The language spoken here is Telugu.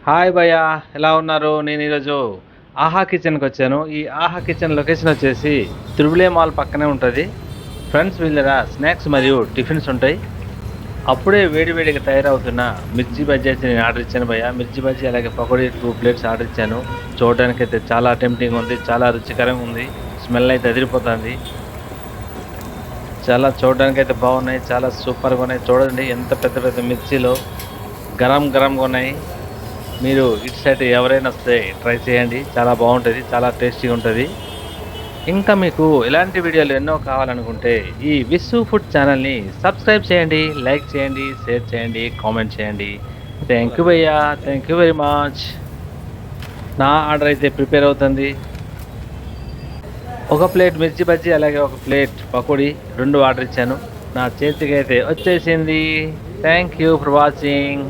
హాయ్ భయ్య, ఎలా ఉన్నారు? నేను ఈరోజు ఆహా కిచెన్కి వచ్చాను. ఈ ఆహా కిచెన్ లొకేషన్ వచ్చేసి త్రిబులే మాల్ పక్కనే ఉంటుంది. ఫ్రెండ్స్ వీళ్ళ స్నాక్స్ మరియు టిఫిన్స్ ఉంటాయి. అప్పుడే వేడివేడిగా తయారవుతున్న మిర్చి బజ్జీ అయితే నేను ఆర్డర్ ఇచ్చాను భయ్య. మిర్చి బజ్జీ అలాగే పకోడీ 2 ప్లేట్స్ ఆర్డర్ ఇచ్చాను. చూడడానికి అయితే చాలా టెంప్టింగ్ ఉంది, చాలా రుచికరంగా ఉంది. స్మెల్ అయితే అదిరిపోతుంది. చాలా చూడడానికి అయితే బాగున్నాయి, చాలా సూపర్గా ఉన్నాయి. చూడండి ఎంత పెద్ద పెద్ద మిర్చిలో గరం గరంగా ఉన్నాయి. మీరు ఇటు సైడ్ ఎవరైనా వస్తే ట్రై చేయండి, చాలా బాగుంటుంది, చాలా టేస్టీగా ఉంటుంది. ఇంకా మీకు ఇలాంటి వీడియోలు ఎన్నో కావాలనుకుంటే ఈ విస్సు ఫుడ్ ఛానల్ని సబ్స్క్రైబ్ చేయండి, లైక్ చేయండి, షేర్ చేయండి, కామెంట్ చేయండి. థ్యాంక్ యూ భయ్యా, థ్యాంక్ యూ వెరీ మచ్. నా ఆర్డర్ అయితే ప్రిపేర్ అవుతుంది. ఒక ప్లేట్ మిర్చి బజ్జీ అలాగే ఒక ప్లేట్ పకోడీ 2 ఆర్డర్ ఇచ్చాను. నా చేతికి అయితే వచ్చేసింది. Thank you for watching.